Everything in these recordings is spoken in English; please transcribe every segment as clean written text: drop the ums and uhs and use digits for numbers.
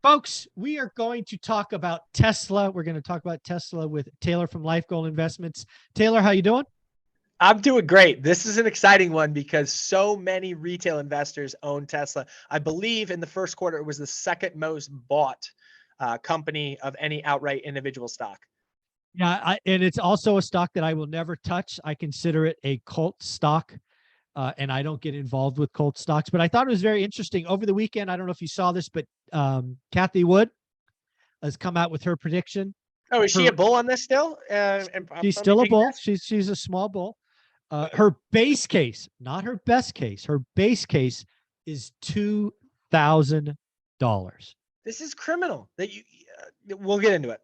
Folks, we are going to talk about Tesla. We're going to talk about Tesla with Taylor from Life Goal Investments. Taylor, how you doing? I'm doing great. This is an exciting one because so many retail investors own Tesla. I believe in the first quarter, it was the second most bought company of any outright individual stock. Yeah, and it's also a stock that I will never touch. I consider it a cult stock, and I don't get involved with cult stocks. But I thought it was very interesting. Over the weekend, I don't know if you saw this, but Kathy Wood has come out with her prediction. Oh, is she a bull on this still? She's still a bull. She's a small bull. Her base case, not her best case, her base case is $2,000. This is criminal. We'll get into it.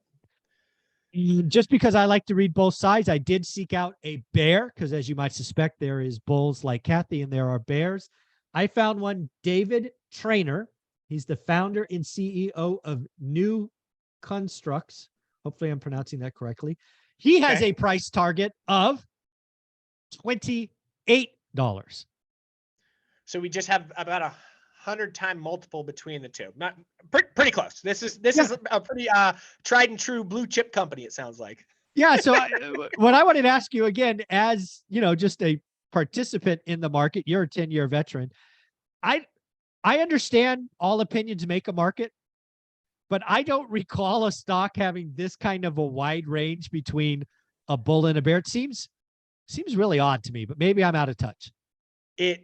Just because I like to read both sides, I did seek out a bear because, as you might suspect, there is bulls like Kathy and there are bears. I found one, David Trainer. He's the founder and CEO of New Constructs. Hopefully I'm pronouncing that correctly. He has a price target of $28. So we just have about 100-time multiple between the two. Not pretty close. This is a pretty tried and true blue chip company, it sounds like. Yeah. So what I wanted to ask you again, as you know, just a participant in the market, you're a 10-year veteran. I understand all opinions make a market, but I don't recall a stock having this kind of a wide range between a bull and a bear. It seems really odd to me, but maybe I'm out of touch.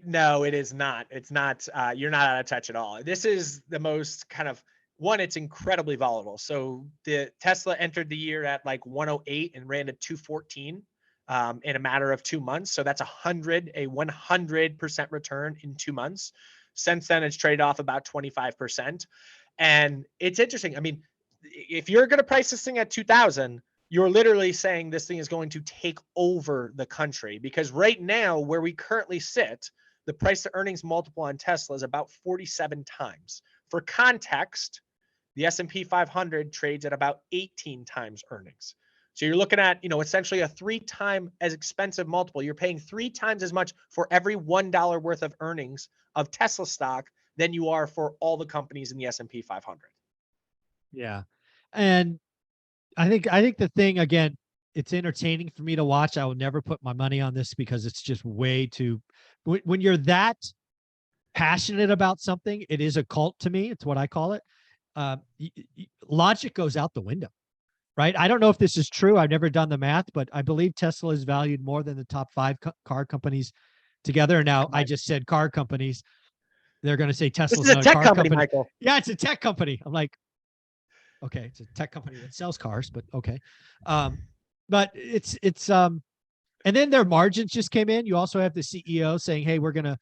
No, it is not. It's not. You're not out of touch at all. This is the most kind of one. It's incredibly volatile. So the Tesla entered the year at like 108 and ran to 214 in a matter of 2 months. So that's a 100% return in 2 months. Since then, it's traded off about 25%. And it's interesting. I mean, if you're going to price this thing at 2,000, you're literally saying this thing is going to take over the country, because right now where we currently sit, the price to earnings multiple on Tesla is about 47 times. For context, the S&P 500 trades at about 18 times earnings. So you're looking at, essentially a 3-time as expensive multiple. You're paying 3 times as much for every $1 worth of earnings of Tesla stock than you are for all the companies in the S&P 500. Yeah. And I think the thing, again, it's entertaining for me to watch. I will never put my money on this because it's just way too, when you're that passionate about something, it is a cult to me. It's what I call it. Logic goes out the window, right? I don't know if this is true. I've never done the math, but I believe Tesla is valued more than the top 5 car companies together. Now, I just said car companies. They're going to say Tesla's not a tech car company, Michael. Yeah, it's a tech company. I'm like, okay, it's a tech company that sells cars, but okay. But it's and then their margins just came in. You also have the CEO saying, hey, we're gonna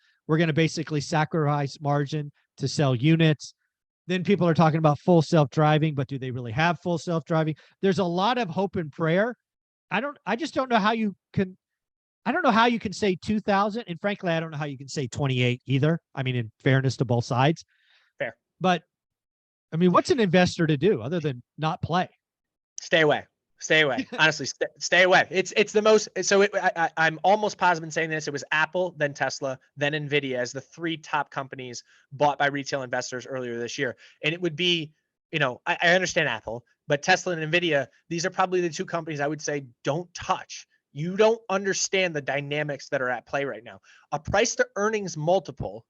basically sacrifice margin to sell units. Then people are talking about full self-driving, but do they really have full self-driving? There's a lot of hope and prayer. I just don't know how you can. I don't know how you can say 2,000, and frankly, I don't know how you can say 28 either. I mean, in fairness to both sides. Fair. But I mean, what's an investor to do other than not play? Stay away. Stay away. Honestly, stay away. It's the most. So I'm almost positive in saying this. It was Apple, then Tesla, then Nvidia as the 3 top companies bought by retail investors earlier this year. And it would be, I understand Apple, but Tesla and Nvidia, these are probably the 2 companies I would say don't touch. You don't understand the dynamics that are at play right now. A price to earnings multiple.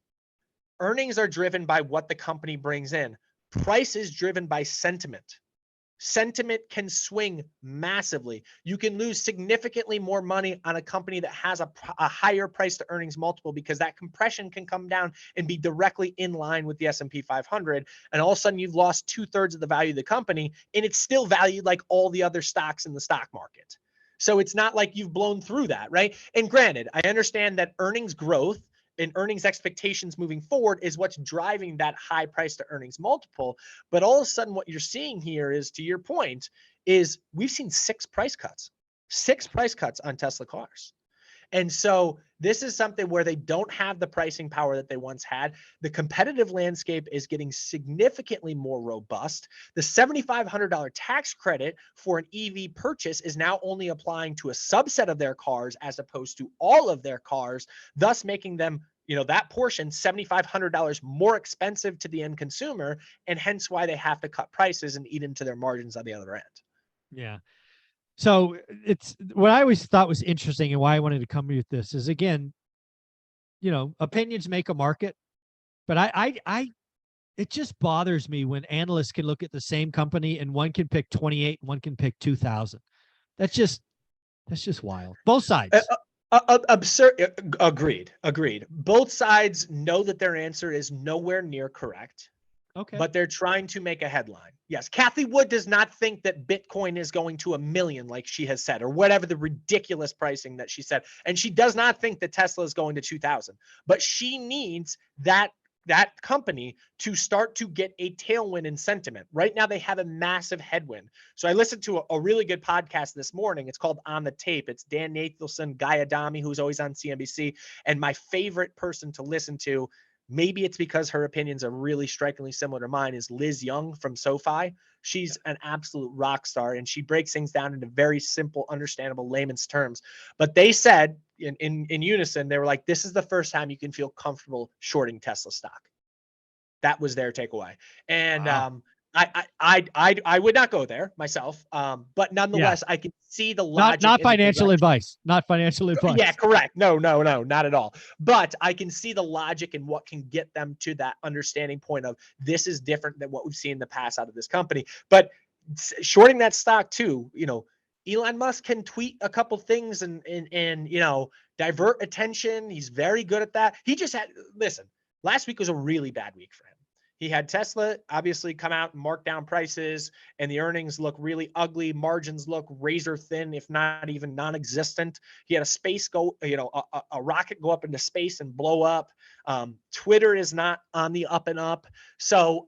Earnings are driven by what the company brings in. Price is driven by sentiment. Sentiment can swing massively. You can lose significantly more money on a company that has a higher price to earnings multiple, because that compression can come down and be directly in line with the S&P 500. And all of a sudden you've lost 2/3 of the value of the company, and it's still valued like all the other stocks in the stock market. So it's not like you've blown through that, right? And granted, I understand that earnings growth and earnings expectations moving forward is what's driving that high price to earnings multiple. But all of a sudden what you're seeing here is, to your point, is we've seen 6 price cuts on Tesla cars. And so this is something where they don't have the pricing power that they once had. The competitive landscape is getting significantly more robust. The $7,500 tax credit for an EV purchase is now only applying to a subset of their cars as opposed to all of their cars, thus making them that portion $7,500 more expensive to the end consumer, and hence why they have to cut prices and eat into their margins on the other end. Yeah. So it's what I always thought was interesting, and why I wanted to come with this is, again, opinions make a market, but it just bothers me when analysts can look at the same company and one can pick 28, one can pick 2000. That's just wild. Both sides. Absurd. Agreed. Both sides know that their answer is nowhere near correct. Okay. But they're trying to make a headline. Yes, Kathy Wood does not think that Bitcoin is going to 1 million, like she has said, or whatever the ridiculous pricing that she said. And she does not think that Tesla is going to 2000. But she needs that company to start to get a tailwind in sentiment. Right now, they have a massive headwind. So I listened to a really good podcast this morning. It's called On the Tape. It's Dan Nathanson, Guy Adami, who's always on CNBC, and my favorite person to listen to, maybe it's because her opinions are really strikingly similar to mine, is Liz Young from SoFi. She's an absolute rock star, and she breaks things down into very simple, understandable layman's terms. But they said in unison, they were like, this is the first time you can feel comfortable shorting Tesla stock. That was their takeaway. And Wow. I would not go there myself. But nonetheless, I can see the logic. Not in the financial direction. advice. Not financial advice. Yeah, correct. No, not at all. But I can see the logic and what can get them to that understanding point of this is different than what we've seen in the past out of this company. But shorting that stock too, Elon Musk can tweet a couple things and divert attention. He's very good at that. He just listen, last week was a really bad week for him. He had Tesla obviously come out and mark down prices, and the earnings look really ugly. Margins look razor thin, if not even non-existent. He had a rocket go up into space and blow up. Twitter is not on the up and up. So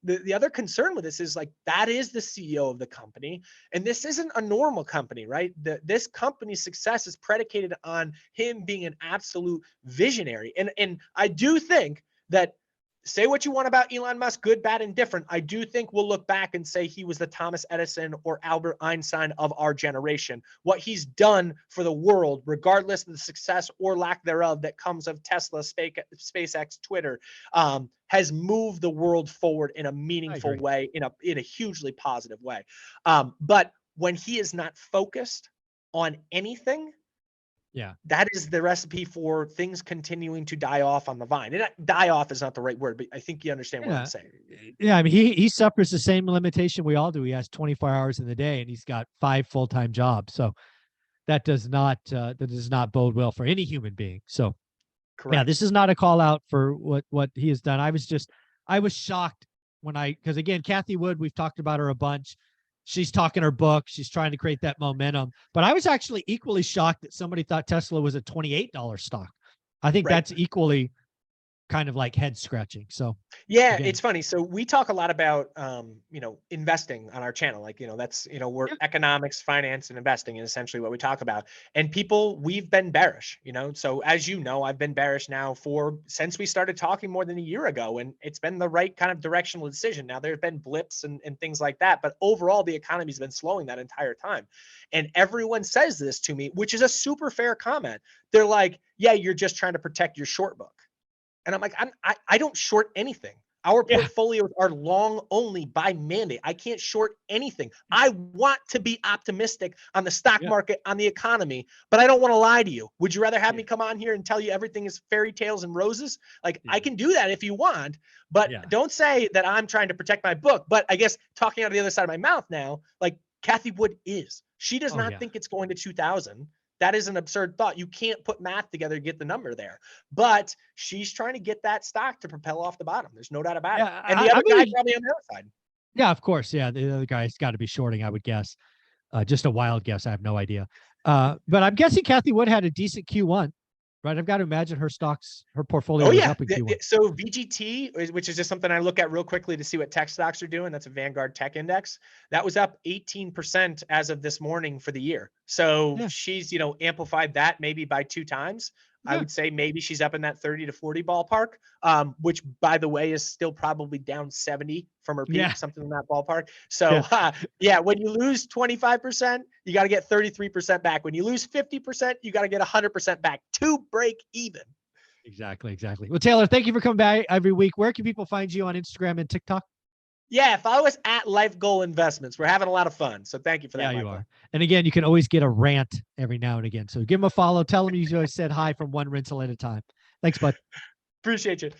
the other concern with this is, like, that is the CEO of the company, and this isn't a normal company, right? This company's success is predicated on him being an absolute visionary. And I do think that, say what you want about Elon Musk, good, bad, and different, I do think we'll look back and say he was the Thomas Edison or Albert Einstein of our generation. What he's done for the world, regardless of the success or lack thereof that comes of Tesla, SpaceX, Twitter, has moved the world forward in a meaningful way, in a hugely positive way. But when he is not focused on anything, that is the recipe for things continuing to die off on the vine. And die off is not the right word, but I think you understand what I'm saying. Yeah, I mean, he suffers the same limitation we all do. He has 24 hours in the day, and he's got 5 full-time jobs. So that does not bode well for any human being. So correct. Yeah, this is not a call out for what he has done. I was shocked because again, Kathy Wood, we've talked about her a bunch. She's talking her book. She's trying to create that momentum. But I was actually equally shocked that somebody thought Tesla was a $28 stock. I think that's equally kind of like head scratching. So yeah, again, it's funny. So we talk a lot about investing on our channel. Like, that's we're economics, finance, and investing is essentially what we talk about. And we've been bearish, so as I've been bearish now since we started talking more than a year ago, and it's been the right kind of directional decision. Now, there's been blips and things like that, but overall the economy's been slowing that entire time. And everyone says this to me, which is a super fair comment. They're like, yeah, you're just trying to protect your short book. And I'm like, I don't short anything. Our portfolios are long only by mandate. I can't short anything. I want to be optimistic on the stock market, on the economy, but I don't want to lie to you. Would you rather have me come on here and tell you everything is fairy tales and roses? Like, I can do that if you want, but don't say that I'm trying to protect my book. But I guess talking out of the other side of my mouth now, like, Kathy Wood she does not think it's going to 2000. That is an absurd thought. You can't put math together to get the number there. But she's trying to get that stock to propel off the bottom. There's no doubt about it. And the other guy probably on the other side. Yeah, of course. Yeah, the other guy's got to be shorting, I would guess. Just a wild guess. I have no idea. But I'm guessing Kathy Wood had a decent Q1. Right, I've got to imagine her portfolio was up in Q1. So VGT, which is just something I look at real quickly to see what tech stocks are doing. That's a Vanguard Tech Index. That was up 18% as of this morning for the year. So she's, amplified that maybe by 2 times. I would say maybe she's up in that 30 to 40 ballpark, which, by the way, is still probably down 70 from her peak, something in that ballpark. So, when you lose 25%, you got to get 33% back. When you lose 50%, you got to get 100% back to break even. Exactly. Exactly. Well, Taylor, thank you for coming by every week. Where can people find you on Instagram and TikTok? Yeah, follow us at Life Goal Investments. We're having a lot of fun. So thank you for Yeah, that, you Michael. are. And again, you can always get a rant every now and again. So give him a follow. Tell him you always said hi from one rental at a time. Thanks, bud. Appreciate you.